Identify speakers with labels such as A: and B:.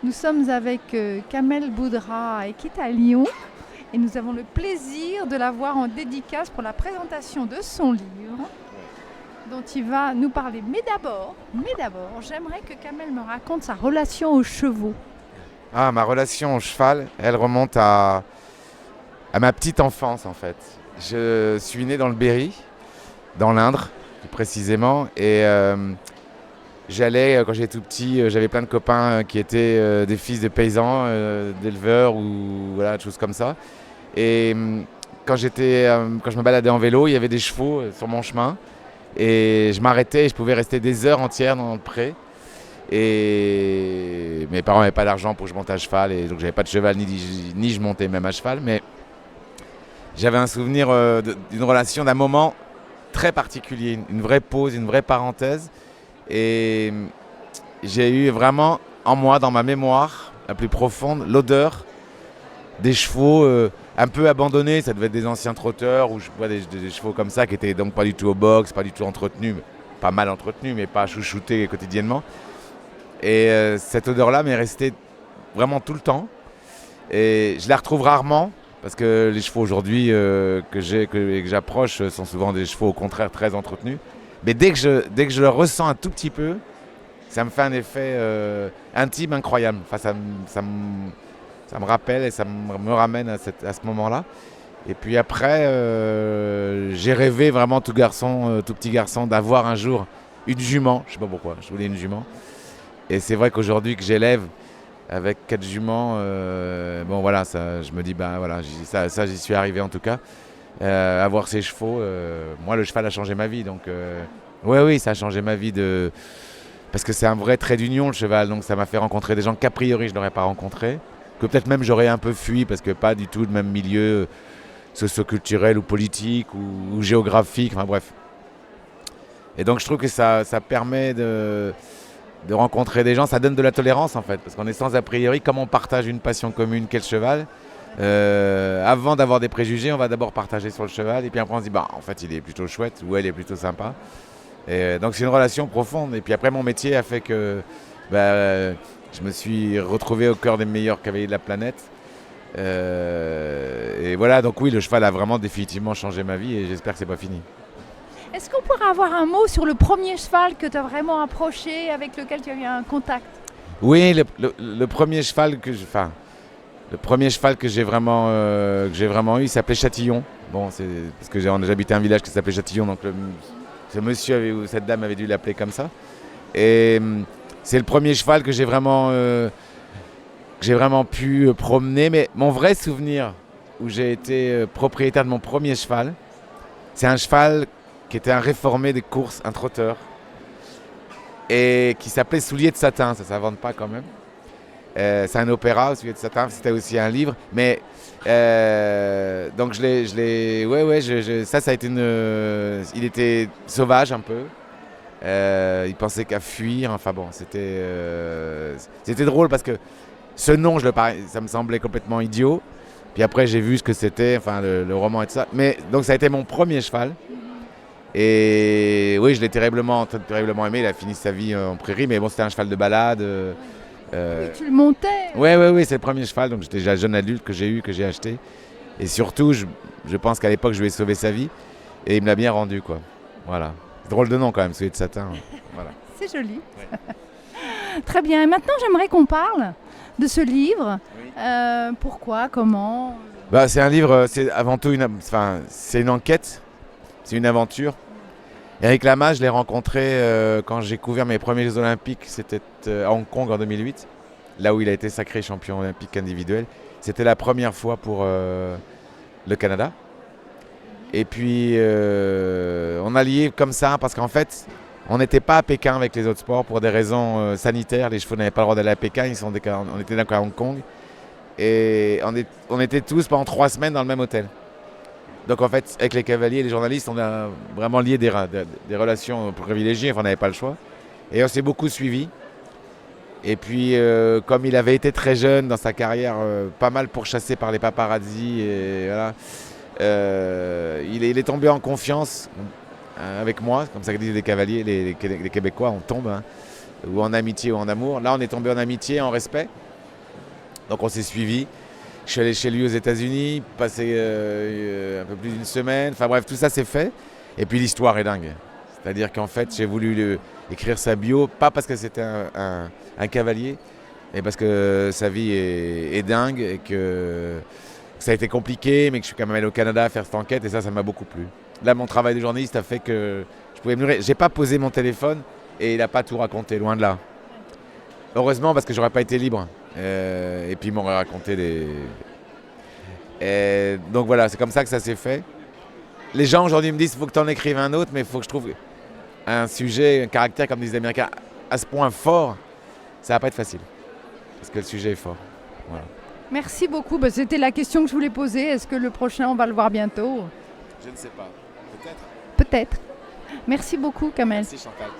A: Nous sommes avec Kamel Boudra qui est à Lyon et nous avons le plaisir de l'avoir en dédicace pour la présentation de son livre dont il va nous parler. Mais d'abord, j'aimerais que Kamel me raconte sa relation aux chevaux.
B: Ah, ma relation au cheval, elle remonte à ma petite enfance en fait. Je suis né dans le Berry, dans l'Indre plus précisément, et j'allais, quand j'étais tout petit, j'avais plein de copains qui étaient des fils de paysans, d'éleveurs ou voilà, des choses comme ça. Et quand je me baladais en vélo, il y avait des chevaux sur mon chemin, et je m'arrêtais et je pouvais rester des heures entières dans le pré. Et mes parents n'avaient pas d'argent pour que je monte à cheval, et donc j'avais pas de cheval ni je montais même à cheval. Mais j'avais un souvenir d'une relation, d'un moment très particulier, une vraie pause, une vraie parenthèse. Et j'ai eu vraiment en moi, dans ma mémoire la plus profonde, l'odeur des chevaux un peu abandonnés. Ça devait être des anciens trotteurs ou je vois des chevaux comme ça qui étaient donc pas du tout au box, pas du tout entretenus, pas mal entretenus, mais pas chouchoutés quotidiennement. Et cette odeur-là m'est restée vraiment tout le temps. Et je la retrouve rarement, parce que les chevaux aujourd'hui que j'approche sont souvent des chevaux au contraire très entretenus. Mais dès que je le ressens un tout petit peu, ça me fait un effet intime incroyable. Enfin, ça me rappelle et me ramène à ce moment-là. Et puis après, j'ai rêvé vraiment tout petit garçon, d'avoir un jour une jument. Je sais pas pourquoi, je voulais une jument. Et c'est vrai qu'aujourd'hui que j'élève avec 4 juments, bon voilà, ça, je me dis, bah voilà, ça j'y suis arrivé en tout cas. Avoir ces chevaux, moi le cheval a changé ma vie, donc oui, ça a changé ma vie parce que c'est un vrai trait d'union le cheval, donc ça m'a fait rencontrer des gens qu'a priori je n'aurais pas rencontrés, que peut-être même j'aurais un peu fui parce que pas du tout le même milieu socio-culturel ou politique ou géographique, enfin bref. Et donc je trouve que ça permet de rencontrer des gens, ça donne de la tolérance en fait, parce qu'on est sans a priori, comme on partage une passion commune qu'est le cheval, avant d'avoir des préjugés, on va d'abord partager sur le cheval, et puis après on se dit, bah en fait il est plutôt chouette, ou elle est plutôt sympa. Et donc c'est une relation profonde, et puis après mon métier a fait que je me suis retrouvé au cœur des meilleurs cavaliers de la planète. Et voilà, donc oui, le cheval a vraiment définitivement changé ma vie, et j'espère que c'est pas fini.
A: Est-ce qu'on pourrait avoir un mot sur le premier cheval que tu as vraiment approché, avec lequel tu as eu un contact?
B: Oui, le premier cheval enfin, le premier cheval que j'ai vraiment eu, il s'appelait Châtillon. Bon, c'est parce que j'habitais un village qui s'appelait Châtillon, donc ce monsieur ou cette dame avait dû l'appeler comme ça. Et c'est le premier cheval que j'ai vraiment pu promener. Mais mon vrai souvenir où j'ai été propriétaire de mon premier cheval, c'est un cheval qui était un réformé des courses, un trotteur, et qui s'appelait Soulier de satin. Ça s'invente pas quand même. C'est un opéra, Soulier de satin. C'était aussi un livre, mais donc ça a été il était sauvage un peu. Il pensait qu'à fuir. Enfin bon, c'était drôle parce que ce nom, ça me semblait complètement idiot. Puis après, j'ai vu ce que c'était, enfin le roman et tout ça. Mais donc ça a été mon premier cheval. Et oui, je l'ai terriblement aimé. Il a fini sa vie en prairie, mais bon, c'était un cheval de balade.
A: Oui, tu le montais.
B: Ouais, c'est le premier cheval. Donc j'étais déjà jeune adulte que j'ai acheté. Et surtout, je pense qu'à l'époque, je lui ai sauvé sa vie. Et il me l'a bien rendu, quoi. Voilà. C'est drôle de nom quand même, celui de satin. Voilà.
A: C'est joli.
B: Ouais.
A: Très bien. Et maintenant, j'aimerais qu'on parle de ce livre.
B: Oui.
A: Pourquoi, comment?
B: Bah, c'est un livre, c'est avant tout c'est une enquête, c'est une aventure. Eric Lama, je l'ai rencontré quand j'ai couvert mes premiers Jeux Olympiques, c'était à Hong Kong en 2008, là où il a été sacré champion olympique individuel. C'était la première fois pour le Canada. Et puis on a lié comme ça parce qu'en fait, on n'était pas à Pékin avec les autres sports pour des raisons sanitaires. Les chevaux n'avaient pas le droit d'aller à Pékin, on était donc à Hong Kong. Et on était tous pendant 3 semaines dans le même hôtel. Donc en fait, avec les cavaliers et les journalistes, on a vraiment lié des relations privilégiées, enfin, on n'avait pas le choix. Et on s'est beaucoup suivis. Et puis, comme il avait été très jeune dans sa carrière, pas mal pourchassé par les paparazzis, et voilà, il est tombé en confiance avec moi, comme ça que disent les cavaliers, les Québécois, on tombe, hein, ou en amitié ou en amour. Là, on est tombé en amitié, en respect. Donc on s'est suivis. Je suis allé chez lui aux États-Unis, passé un peu plus d'une semaine. Enfin bref, tout ça s'est fait. Et puis l'histoire est dingue. C'est-à-dire qu'en fait, j'ai voulu écrire sa bio, pas parce que c'était un cavalier, mais parce que sa vie est dingue et que ça a été compliqué, mais que je suis quand même allé au Canada faire cette enquête et ça m'a beaucoup plu. Là, mon travail de journaliste a fait que je pouvais me nourrir. J'ai pas posé mon téléphone et il n'a pas tout raconté, loin de là. Heureusement, parce que j'aurais pas été libre. Et puis il m'aurait raconté des... Et donc voilà, c'est comme ça que ça s'est fait. Les gens aujourd'hui me disent qu'il faut que tu en écrives un autre, mais il faut que je trouve un sujet, un caractère, comme disent les Américains, à ce point fort. Ça va pas être facile, parce que le sujet est fort. Voilà.
A: Merci beaucoup. C'était la question que je voulais poser. Est-ce que le prochain, on va le voir bientôt?
B: Je ne sais pas. Peut-être.
A: Peut-être. Merci beaucoup, Kamel.
B: Merci Chantal.